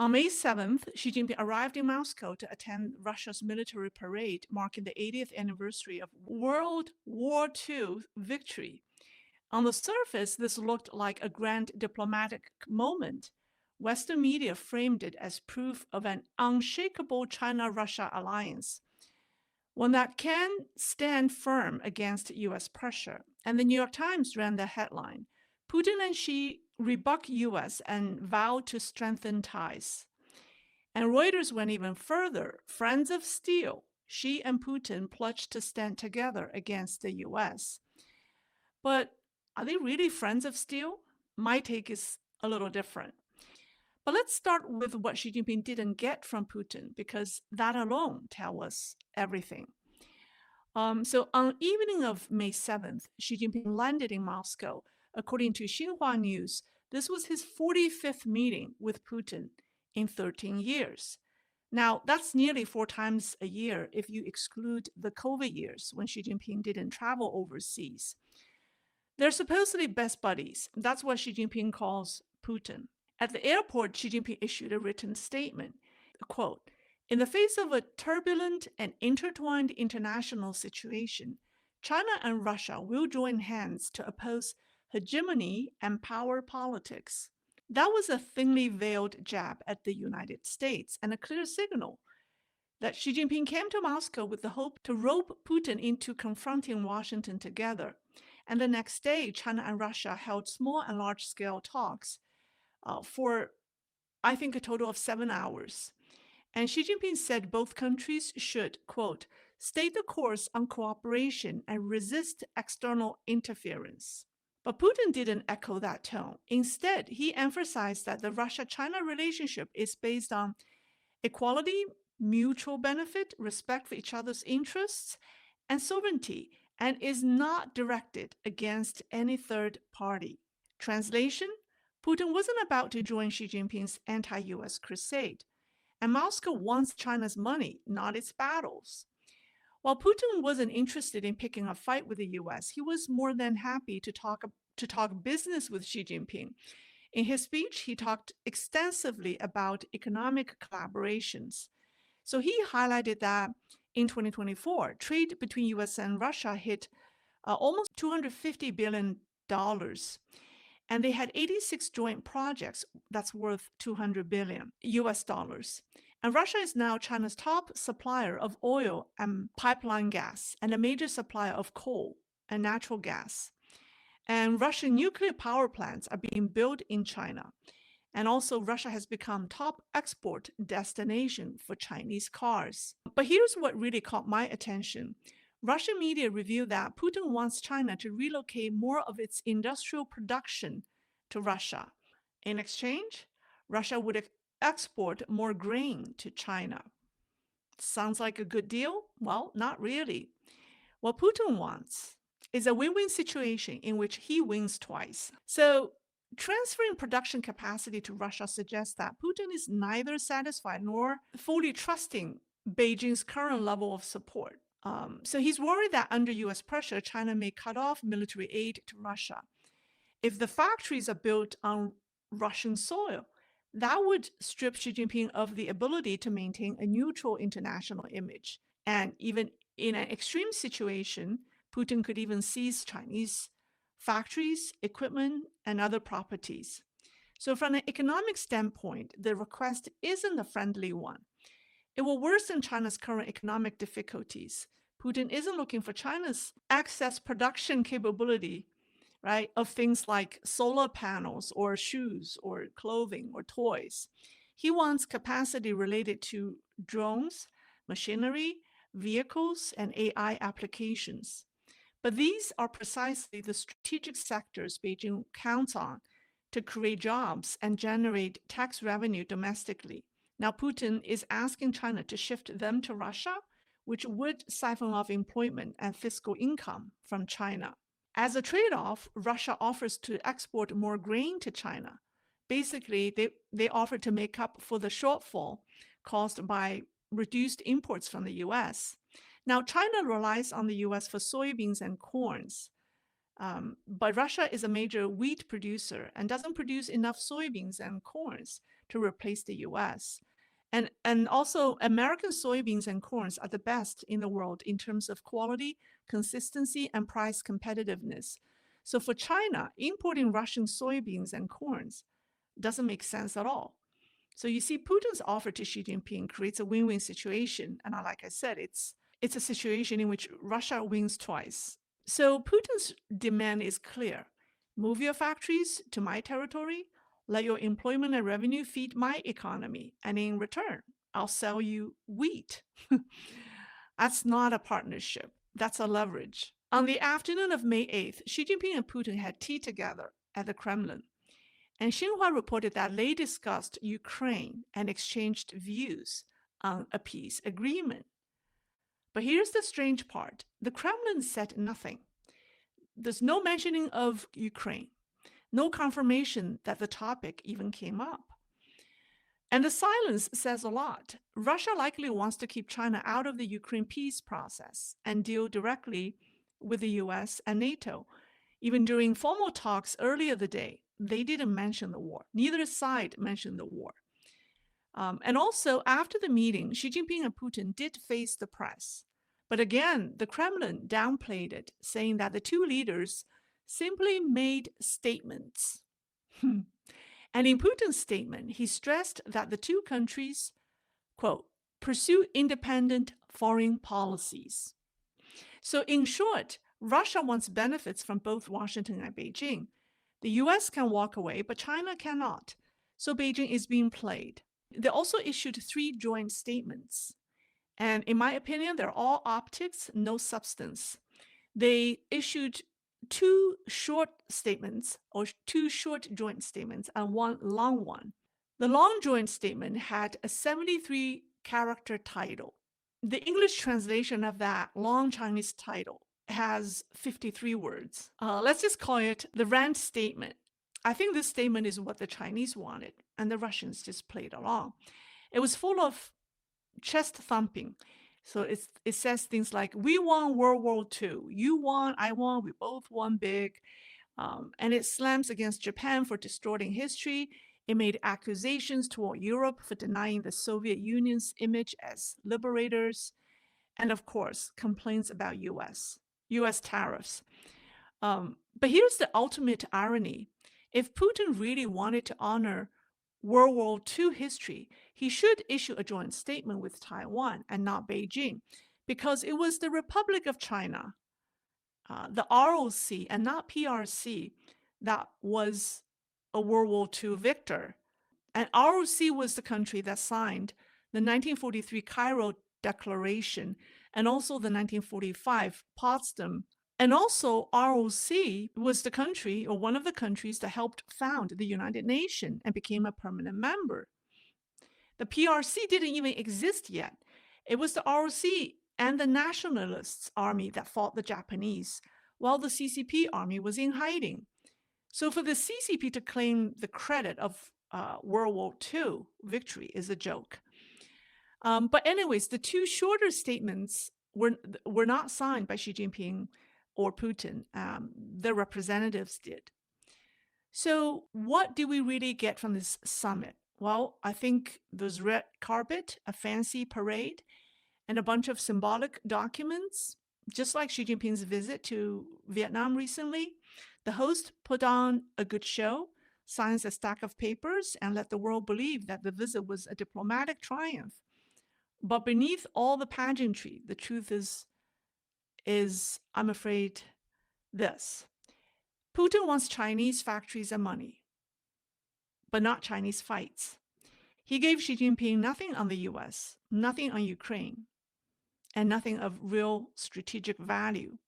On May 7th, Xi Jinping arrived in Moscow to attend Russia's military parade marking the 80th anniversary of World War II victory. On the surface, this looked like a grand diplomatic moment. Western media framed it as proof of an unshakable China-Russia alliance, one that can stand firm against U.S. pressure. And the New York Times ran the headline, Putin and Xi rebuke U.S. and vow to strengthen ties. And Reuters went even further. Friends of steel, Xi and Putin pledged to stand together against the U.S. But are they really friends of steel? My take is a little different. But let's start with what Xi Jinping didn't get from Putin, because that alone tells us everything. So on evening of May 7th, Xi Jinping landed in Moscow. According to Xinhua News, this was his 45th meeting with Putin in 13 years. Now, that's nearly 4 times a year if you exclude the COVID years when Xi Jinping didn't travel overseas. They're supposedly best buddies. That's what Xi Jinping calls Putin. At the airport, Xi Jinping issued a written statement, quote, "In the face of a turbulent and intertwined international situation, China and Russia will join hands to oppose hegemony and power politics." That was a thinly veiled jab at the United States and a clear signal that Xi Jinping came to Moscow with the hope to rope Putin into confronting Washington together. And the next day, China and Russia held small and large-scale talks for, I think, a total of 7 hours. And Xi Jinping said both countries should, quote, "stay the course on cooperation and resist external interference." But Putin didn't echo that tone. Instead, he emphasized that the Russia-China relationship is based on equality, mutual benefit, respect for each other's interests, and sovereignty, and is not directed against any third party. Translation: Putin wasn't about to join Xi Jinping's anti-U.S. crusade, and Moscow wants China's money, not its battles. While Putin wasn't interested in picking a fight with the U.S., he was more than happy to talk business with Xi Jinping. In his speech, he talked extensively about economic collaborations. So he highlighted that in 2024, trade between U.S. and Russia hit almost $250 billion. And they had 86 joint projects that's worth $200 billion US dollars. And Russia is now China's top supplier of oil and pipeline gas and a major supplier of coal and natural gas. And Russian nuclear power plants are being built in China. And also Russia has become top export destination for Chinese cars. But here's what really caught my attention. Russian media revealed that Putin wants China to relocate more of its industrial production to Russia. In exchange, Russia would export more grain to China. Sounds like a good deal? Well, not really. What Putin wants is a win-win situation in which he wins twice. So transferring production capacity to Russia suggests that Putin is neither satisfied nor fully trusting Beijing's current level of support. So he's worried that under U.S. pressure, China may cut off military aid to Russia. If the factories are built on Russian soil, that would strip Xi Jinping of the ability to maintain a neutral international image. And even in an extreme situation, Putin could even seize Chinese factories, equipment, and other properties. So from an economic standpoint, the request isn't a friendly one. It will worsen China's current economic difficulties. Putin isn't looking for China's excess production capability, right, of things like solar panels or shoes or clothing or toys. He wants capacity related to drones, machinery, vehicles, and AI applications. But these are precisely the strategic sectors Beijing counts on to create jobs and generate tax revenue domestically. Now, Putin is asking China to shift them to Russia, which would siphon off employment and fiscal income from China. As a trade-off, Russia offers to export more grain to China. Basically, they offer to make up for the shortfall caused by reduced imports from the U.S. Now, China relies on the U.S. for soybeans and corns, but Russia is a major wheat producer and doesn't produce enough soybeans and corns to replace the U.S. And also, American soybeans and corns are the best in the world in terms of quality, consistency, and price competitiveness. So for China, importing Russian soybeans and corns doesn't make sense at all. So you see, Putin's offer to Xi Jinping creates a win-win situation. And like I said, it's a situation in which Russia wins twice. So Putin's demand is clear. Move your factories to my territory, let your employment and revenue feed my economy, and in return, I'll sell you wheat. That's not a partnership. That's a leverage. On the afternoon of May 8th, Xi Jinping and Putin had tea together at the Kremlin. And Xinhua reported that they discussed Ukraine and exchanged views on a peace agreement. But here's the strange part. The Kremlin said nothing. There's no mentioning of Ukraine, no confirmation that the topic even came up. And the silence says a lot. Russia likely wants to keep China out of the Ukraine peace process and deal directly with the U.S. and NATO. Even during formal talks earlier the day, they didn't mention the war. Neither side mentioned the war. And also, after the meeting, Xi Jinping and Putin did face the press. But again, the Kremlin downplayed it, saying that the two leaders simply made statements. And in Putin's statement, he stressed that the two countries, quote, pursue independent foreign policies. So in short, Russia wants benefits from both Washington and Beijing. The U.S. can walk away, but China cannot. So Beijing is being played. They also issued 3 joint statements. And in my opinion, they're all optics, no substance. They issued 2 short statements, or 2 short joint statements, and 1 long one. The long joint statement had a 73-character title. The English translation of that long Chinese title has 53 words. Let's just call it the rant statement. I think this statement is what the Chinese wanted, and the Russians just played along. It was full of chest thumping. So it says things like, we won World War II. You won, I won, we both won big. And it slams against Japan for distorting history. It made accusations toward Europe for denying the Soviet Union's image as liberators. And of course, complaints about U.S. tariffs. But here's the ultimate irony. If Putin really wanted to honor World War II history, he should issue a joint statement with Taiwan and not Beijing, because it was the Republic of China, the ROC and not PRC, that was a World War II victor. And ROC was the country that signed the 1943 Cairo Declaration and also the 1945 Potsdam. And also, ROC was the country, or one of the countries, that helped found the United Nations and became a permanent member. The PRC didn't even exist yet. It was the ROC and the Nationalists Army that fought the Japanese, while the CCP army was in hiding. So for the CCP to claim the credit of World War II victory is a joke. But anyways, the 2 shorter statements were not signed by Xi Jinping or Putin. The representatives did. So what do we really get from this summit? Well, I think there's red carpet, a fancy parade, and a bunch of symbolic documents, just like Xi Jinping's visit to Vietnam recently. The host put on a good show, signs a stack of papers, and let the world believe that the visit was a diplomatic triumph. But beneath all the pageantry, the truth is, I'm afraid, this. Putin wants Chinese factories and money, but not Chinese fights. He gave Xi Jinping nothing on the U.S., nothing on Ukraine, and nothing of real strategic value.